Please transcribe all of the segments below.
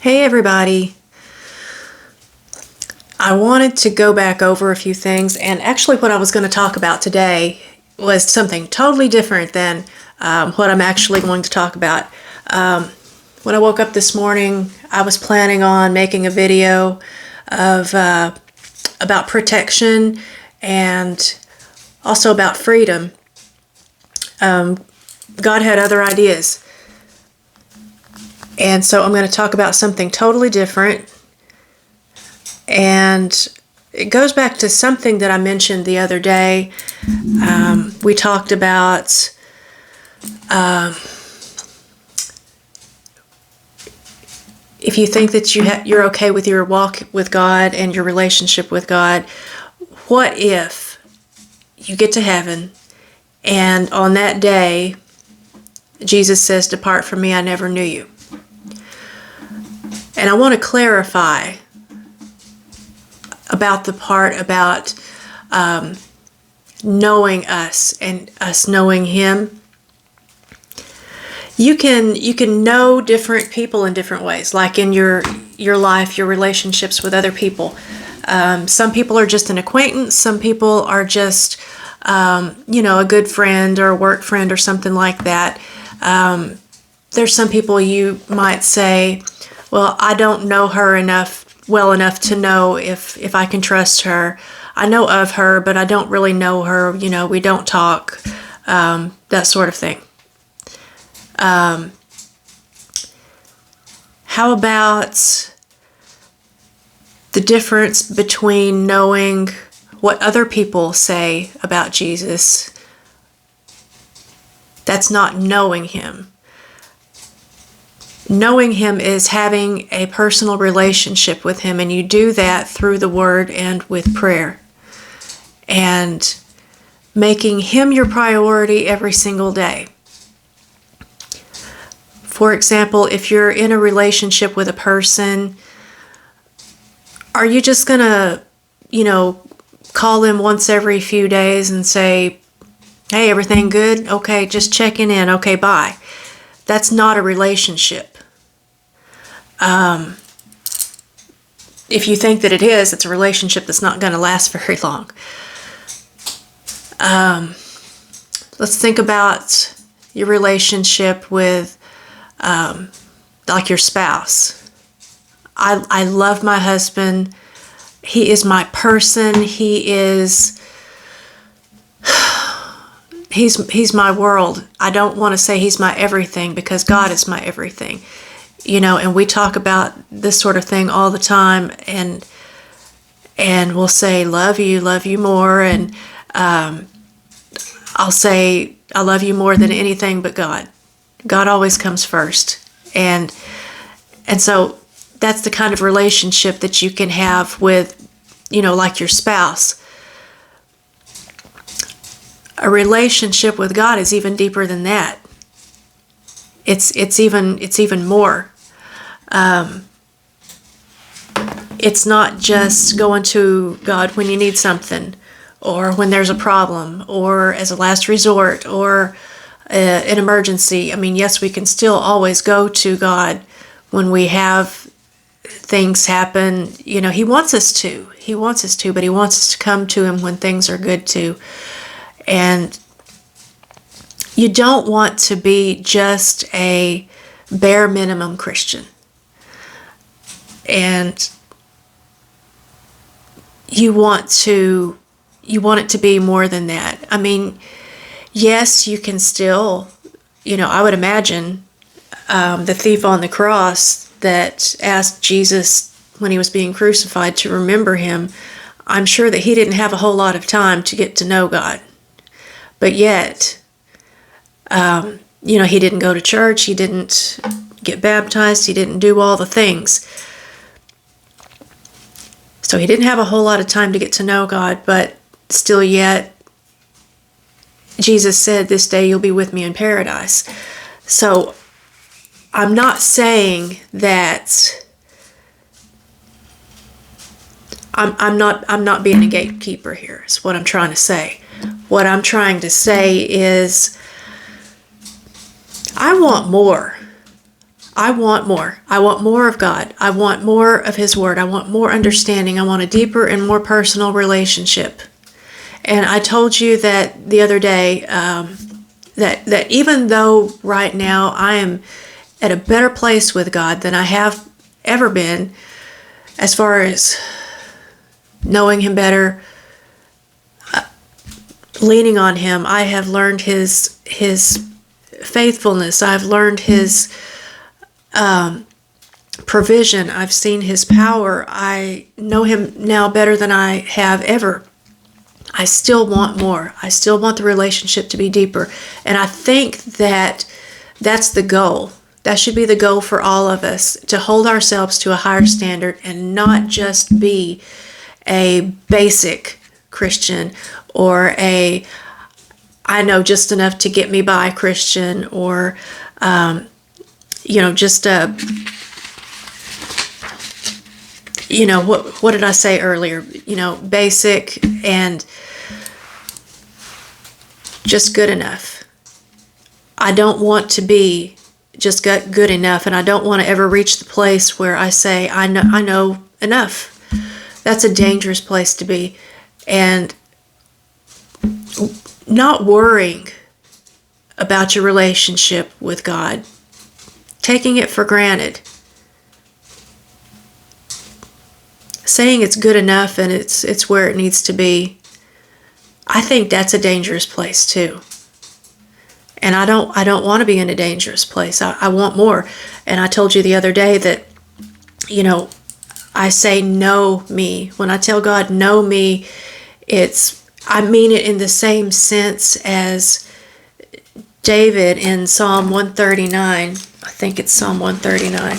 Hey everybody. I wanted to go back over a few things, and actually what I was going to talk about today was something totally different than what I'm actually going to talk about. When I woke up this morning, I was planning on making a video of about protection and also about freedom. God had other ideas. And so I'm going to talk about something totally different. And it goes back to something that I mentioned the other day. We talked about if you think that you're okay with your walk with God and your relationship with God, what if you get to heaven and on that day Jesus says, "Depart from me, I never knew you." And I want to clarify about the part about knowing us and us knowing Him. You can know different people in different ways, like in your life, your relationships with other people. Some people are just an acquaintance. Some people are just a good friend or a work friend or something like that. There's some people you might say, well, I don't know her well enough to know if I can trust her. I know of her, but I don't really know her. We don't talk, that sort of thing. How about the difference between knowing what other people say about Jesus? That's not knowing Him. Knowing Him is having a personal relationship with Him, and you do that through the Word and with prayer. And making Him your priority every single day. For example, if you're in a relationship with a person, are you just going to, call them once every few days and say, "Hey, everything good? Okay, just checking in. Okay, bye." That's not a relationship. If you think that it is, it's a relationship that's not going to last very long. Let's think about your relationship with, like your spouse. I love my husband. He is my person. He's my world. I don't want to say he's my everything, because God is my everything. And we talk about this sort of thing all the time, and we'll say, love you more, and I'll say, I love you more than anything but God. God always comes first. And so that's the kind of relationship that you can have with, like your spouse. A relationship with God is even deeper than that. It's even more. It's not just going to God when you need something, or when there's a problem, or as a last resort, or an emergency. I mean, yes, we can still always go to God when we have things happen. He wants us to, but He wants us to come to Him when things are good too. And you don't want to be just a bare minimum Christian. And you want it to be more than that. I mean, yes, you can still, I would imagine the thief on the cross that asked Jesus when He was being crucified to remember Him, I'm sure that he didn't have a whole lot of time to get to know God. But yet, he didn't go to church, he didn't get baptized, he didn't do all the things. So he didn't have a whole lot of time to get to know God, but still yet, Jesus said, "This day you'll be with me in paradise." So I'm not saying that I'm not being a gatekeeper here, is what I'm trying to say. What I'm trying to say is I want more. I want more. I want more of God. I want more of His Word. I want more understanding. I want a deeper and more personal relationship. And I told you that the other day, that even though right now I am at a better place with God than I have ever been, as far as knowing Him better, leaning on Him, I have learned His faithfulness. I've learned His provision. I've seen His power. I know Him now better than I have ever. I still want more. I still want the relationship to be deeper. And I think that that's the goal. That should be the goal for all of us, to hold ourselves to a higher standard and not just be a basic Christian or a I know just enough to get me by Christian, or just a what did I say earlier? Basic and just good enough. I don't want to be just good enough, and I don't want to ever reach the place where I say I know enough. That's a dangerous place to be. And not worrying about your relationship with God, taking it for granted, saying it's good enough and it's where it needs to be. I think that's a dangerous place too. And I don't want to be in a dangerous place. I want more. And I told you the other day that, I say know me. When I tell God know me, I mean it in the same sense as David in Psalm 139. I think it's Psalm 139.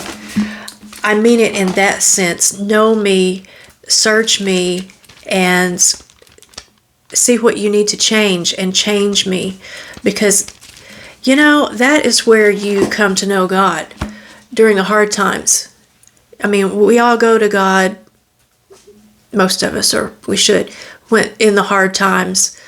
I mean it in that sense. Know me, search me, and see what you need to change, and change me. Because, that is where you come to know God, during the hard times. I mean, we all go to God, most of us, or we should, when in the hard times.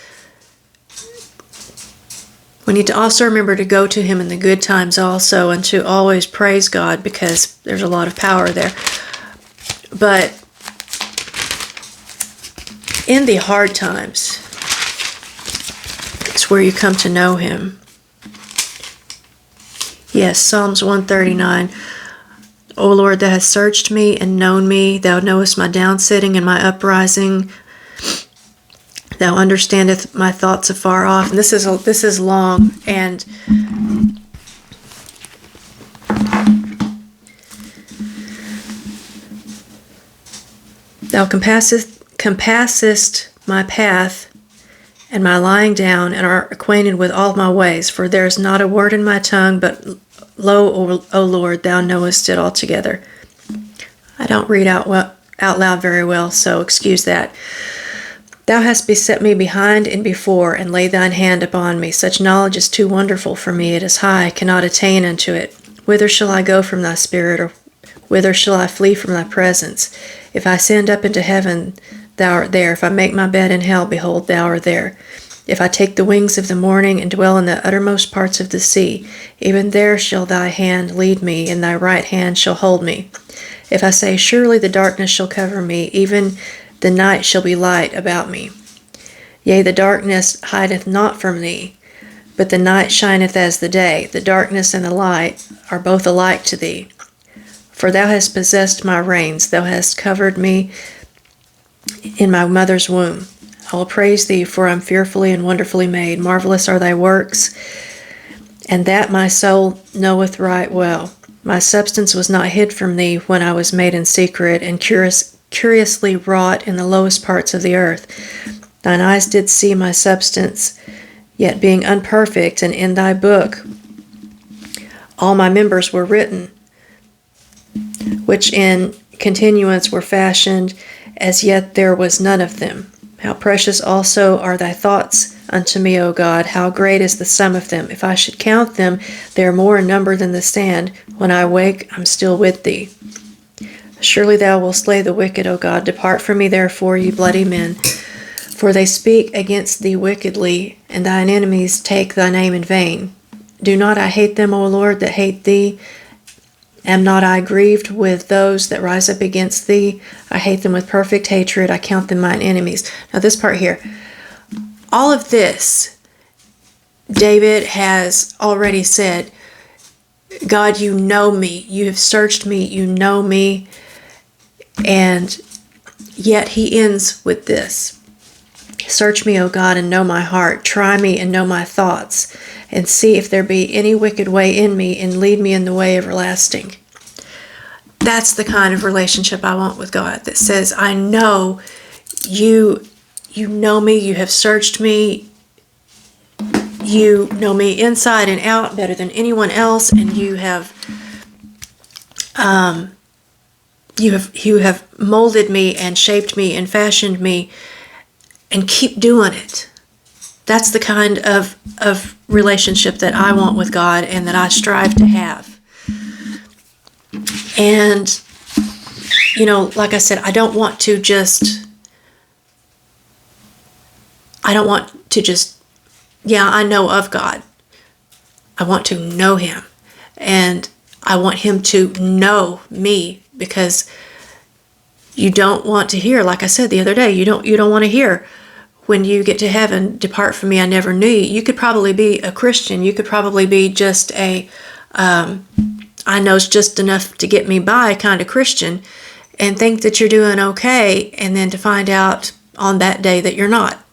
We need to also remember to go to Him in the good times also, and to always praise God, because there's a lot of power there. But in the hard times, it's where you come to know Him. Yes, Psalms 139. O Lord, Thou hast searched me and known me. Thou knowest my downsitting and my uprising. Thou understandest my thoughts afar off. And this is long, and Thou compassest my path and my lying down, and art acquainted with all my ways. For there is not a word in my tongue, but lo, O Lord, Thou knowest it altogether. I don't read out loud very well, so excuse that. Thou hast beset me behind and before, and laid Thine hand upon me. Such knowledge is too wonderful for me. It is high, I cannot attain unto it. Whither shall I go from Thy Spirit, or whither shall I flee from Thy presence? If I ascend up into heaven, Thou art there. If I make my bed in hell, behold, Thou art there. If I take the wings of the morning and dwell in the uttermost parts of the sea, even there shall Thy hand lead me, and Thy right hand shall hold me. If I say, surely the darkness shall cover me, even the night shall be light about me. Yea, the darkness hideth not from Thee, but the night shineth as the day. The darkness and the light are both alike to Thee. For Thou hast possessed my reins. Thou hast covered me in my mother's womb. I will praise Thee, for I am fearfully and wonderfully made. Marvelous are Thy works, and that my soul knoweth right well. My substance was not hid from Thee when I was made in secret, and curiously wrought in the lowest parts of the earth. Thine eyes did see my substance, yet being unperfect, and in Thy book all my members were written, which in continuance were fashioned, as yet there was none of them. How precious also are Thy thoughts unto me, O God! How great is the sum of them! If I should count them, they are more in number than the sand. When I wake, I'm still with Thee. Surely Thou wilt slay the wicked, O God. Depart from me, therefore, ye bloody men. For they speak against Thee wickedly, and Thine enemies take Thy name in vain. Do not I hate them, O Lord, that hate Thee? Am not I grieved with those that rise up against thee? I hate them with perfect hatred. I count them mine enemies. Now this part here, all of this, David has already said, God, you know me. You have searched me. You know me. And yet he ends with this. Search me, O God, and know my heart. Try me and know my thoughts, and see if there be any wicked way in me, and lead me in the way everlasting. That's the kind of relationship I want with God, that says, I know you know me, you have searched me, you know me inside and out better than anyone else, and you have molded me and shaped me and fashioned me, and keep doing it. That's the kind of relationship that I want with God and that I strive to have. And, like I said, I don't want to just, I know of God. I want to know him. And I want him to know me, because you don't want to hear, like I said the other day, you don't want to hear, when you get to heaven, depart from me, I never knew you. You could probably be a Christian. You could probably be just I know's just enough to get me by kind of Christian, and think that you're doing okay, and then to find out on that day that you're not.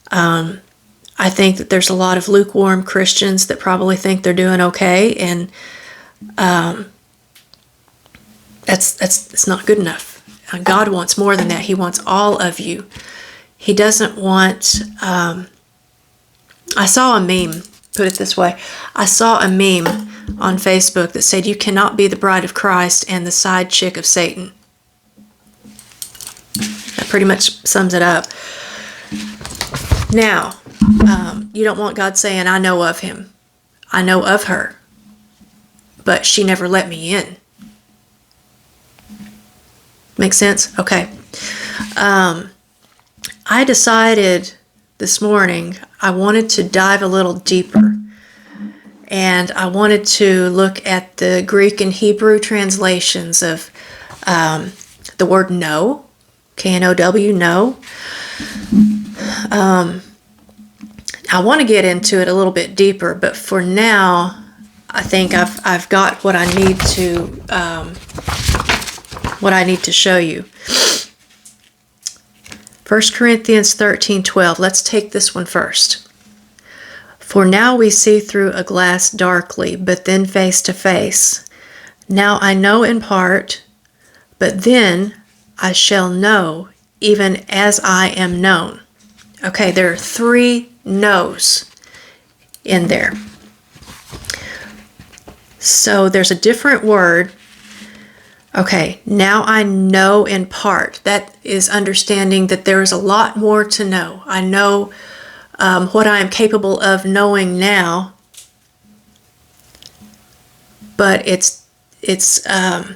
I think that there's a lot of lukewarm Christians that probably think they're doing okay, and that's not good enough. God wants more than that. He wants all of you. He doesn't want... I saw a meme, put it this way. I saw a meme on Facebook that said, you cannot be the bride of Christ and the side chick of Satan. That pretty much sums it up. Now, you don't want God saying, I know of him. I know of her. But she never let me in. Make sense? Okay. I decided this morning I wanted to dive a little deeper. And I wanted to look at the Greek and Hebrew translations of the word know, K-N-O-W, know. I want to get into it a little bit deeper, but for now, I think I've got what I need to show you. 1 Corinthians 13:12. Let's take this one first. For now we see through a glass darkly, but then face to face. Now I know in part, but then I shall know, even as I am known. Okay, there are 3 knows in there. So there's a different word. Okay, now I know in part. That is understanding that there is a lot more to know. I know what I am capable of knowing now, but it's at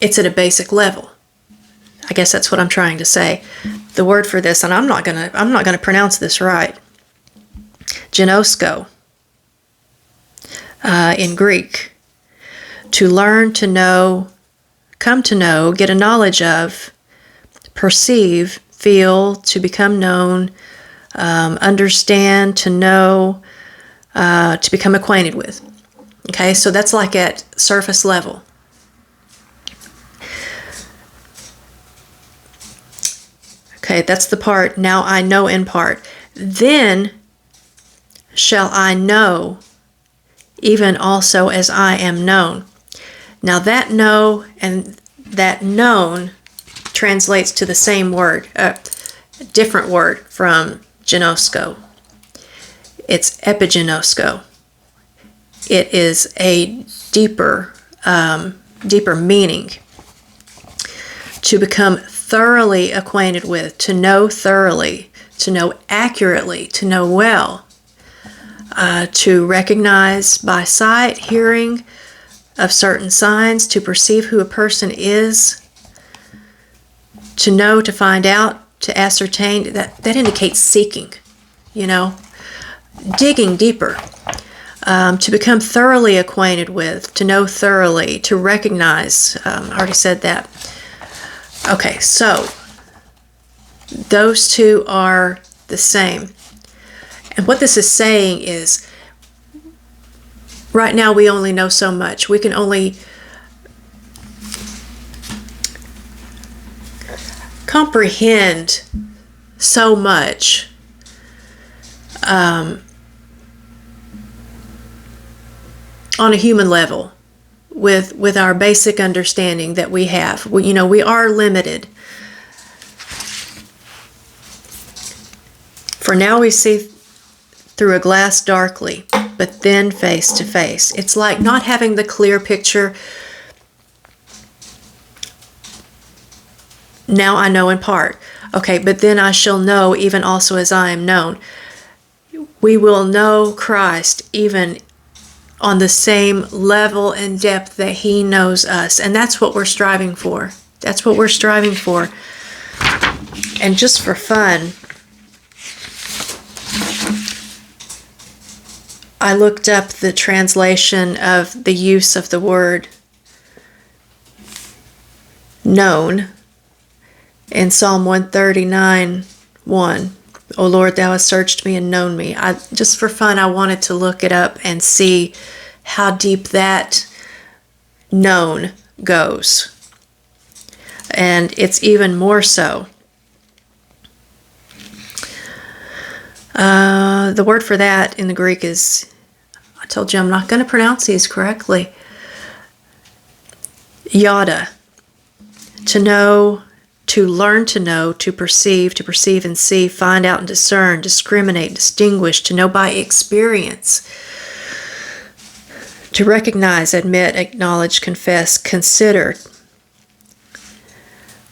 a basic level. I guess that's what I'm trying to say. The word for this, and I'm not gonna pronounce this right. Ginosko. In Greek, to learn, to know, come to know, get a knowledge of, perceive, feel, to become known, understand, to know, to become acquainted with. Okay, so that's like at surface level. Okay, that's the part, now I know in part. Then shall I know, even also as I am known. Now that know and that known translates to the same word, a different word from ginosko. It's epiginosko. It is a deeper meaning. To become thoroughly acquainted with, to know thoroughly, to know accurately, to know well. To recognize by sight, hearing of certain signs, to perceive who a person is, to know, to find out, to ascertain. That indicates seeking, digging deeper. To become thoroughly acquainted with, to know thoroughly, to recognize. I already said that. Okay, so those two are the same. And what this is saying is, right now we only know so much. We can only comprehend so much on a human level with our basic understanding that we have. We are limited. For now we see through a glass darkly, but then face to face. It's like not having the clear picture. Now I know in part. Okay, but then I shall know even also as I am known. We will know Christ even on the same level and depth that He knows us. And that's what we're striving for. That's what we're striving for. And just for fun, I looked up the translation of the use of the word known in Psalm 139:1. O Lord, thou hast searched me and known me. Just for fun, I wanted to look it up and see how deep that known goes. And it's even more so. The word for that in the Greek is, I told you I'm not going to pronounce these correctly, yada. To know, to learn to know, to perceive and see, find out and discern, discriminate, distinguish, to know by experience, to recognize, admit, acknowledge, confess, consider,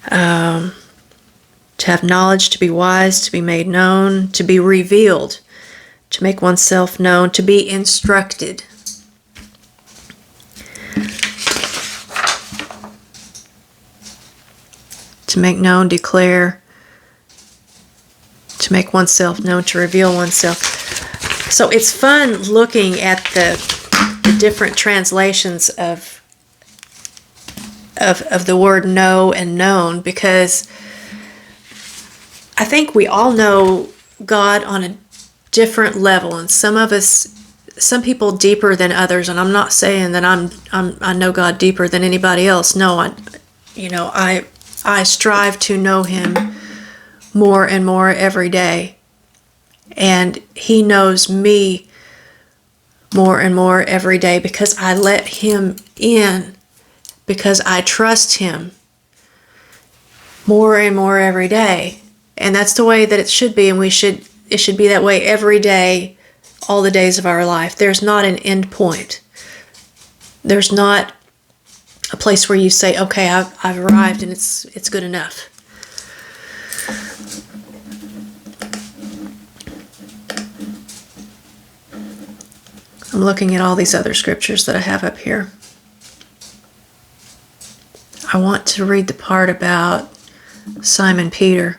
to have knowledge, to be wise, to be made known, to be revealed, to make oneself known, to be instructed. To make known, declare, to make oneself known, to reveal oneself. So it's fun looking at the different translations of the word know and known, because I think we all know God on a different level, and some people deeper than others. And I'm not saying that I know God deeper than anybody else. No, I strive to know Him more and more every day, and He knows me more and more every day because I let Him in, because I trust Him more and more every day. And that's the way that it should be, and it should be that way every day, all the days of our life. There's not an end point. There's not a place where you say, okay, I've arrived and it's good enough. I'm looking at all these other scriptures that I have up here. I want to read the part about Simon Peter.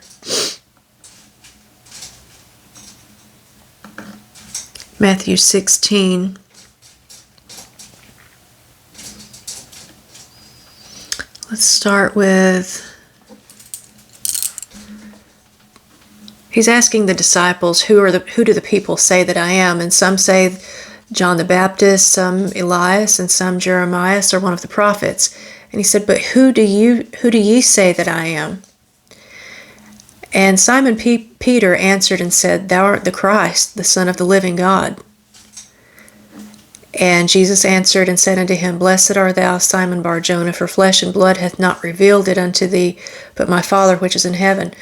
Matthew 16. Let's start with, he's asking the disciples, who do the people say that I am? And some say John the Baptist, some Elias, and some Jeremiah, or one of the prophets. And he said, but who do ye say that I am? And Simon Peter answered and said, Thou art the Christ, the Son of the living God. And Jesus answered and said unto him, Blessed art thou, Simon Barjona, for flesh and blood hath not revealed it unto thee, but my Father which is in heaven.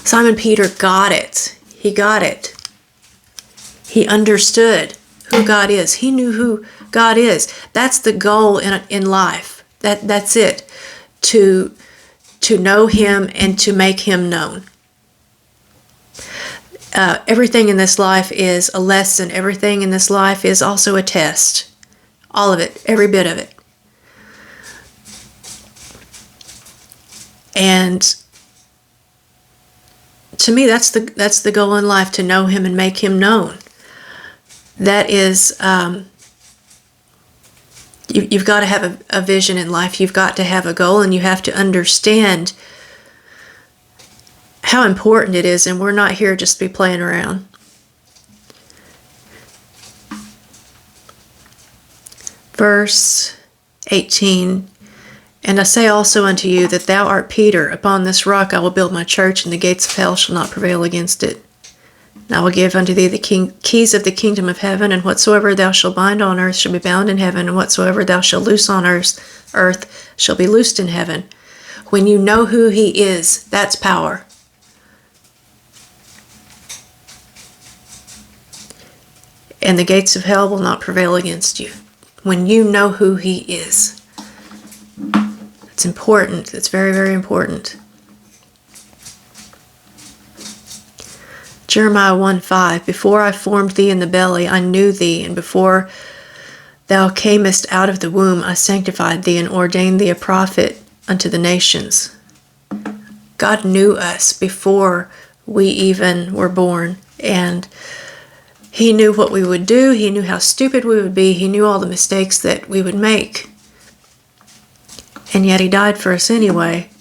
Simon Peter got it. He got it. He understood who God is. He knew who God is. That's the goal in life. That's it. To know Him and to make Him known. Everything in this life is a lesson. Everything in this life is also a test. All of it, every bit of it. And to me, that's the goal in life, to know Him and make Him known. that is, you've got to have a vision in life. You've got to have a goal, and you have to understand how important it is, and we're not here just to be playing around. Verse 18, and I say also unto you that thou art Peter, upon this rock I will build my church, and the gates of hell shall not prevail against it. And I will give unto thee the keys of the kingdom of heaven, and whatsoever thou shalt bind on earth shall be bound in heaven, and whatsoever thou shalt loose on earth shall be loosed in heaven. When you know who he is, that's power. And the gates of hell will not prevail against you. When you know who he is. It's important. It's very, very important. Jeremiah 1:5, before I formed thee in the belly, I knew thee, and before thou camest out of the womb, I sanctified thee and ordained thee a prophet unto the nations. God knew us before we even were born, and he knew what we would do. He knew how stupid we would be. He knew all the mistakes that we would make. And yet he died for us anyway,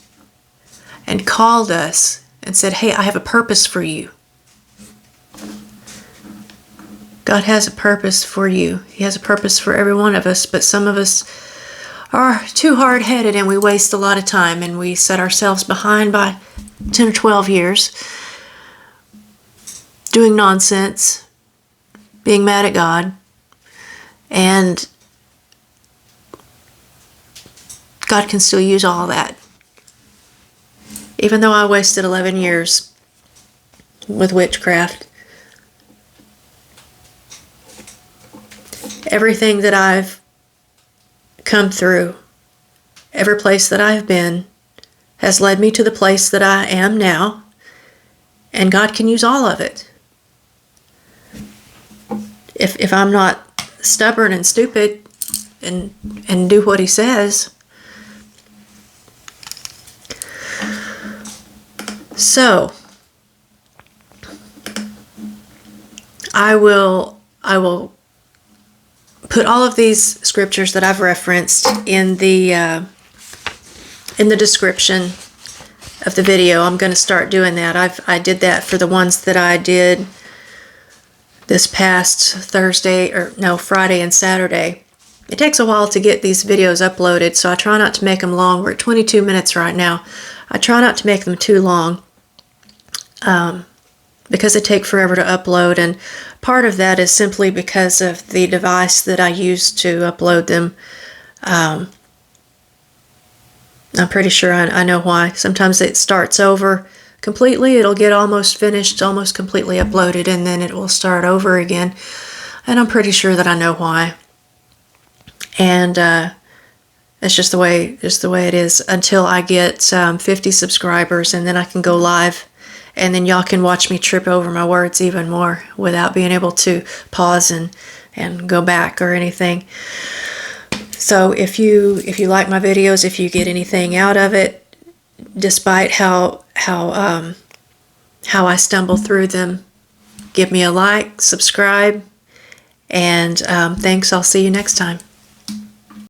and called us and said, hey, I have a purpose for you. God has a purpose for you. He has a purpose for every one of us, but some of us are too hard-headed, and we waste a lot of time, and we set ourselves behind by 10 or 12 years doing nonsense, being mad at God, and God can still use all that. Even though I wasted 11 years with witchcraft, everything that I've come through, every place that I've been, has led me to the place that I am now, and God can use all of it. If I'm not stubborn and stupid and do what he says. So I will put all of these scriptures that I've referenced in the description of the video. I'm going to start doing that. I did that for the ones that I did this past Friday and Saturday. It takes a while to get these videos uploaded, so I try not to make them long. We're at 22 minutes right now. I try not to make them too long because they take forever to upload, and part of that is simply because of the device that I use to upload them. I'm pretty sure I know why. Sometimes it starts over completely. It'll get almost finished, almost completely uploaded, and then it will start over again. And I'm pretty sure that I know why. And it's just the way it is until I get 50 subscribers, and then I can go live, and then y'all can watch me trip over my words even more without being able to pause and go back or anything. So if you like my videos, if you get anything out of it, despite how I stumble through them, give me a like, subscribe, and thanks. I'll see you next time.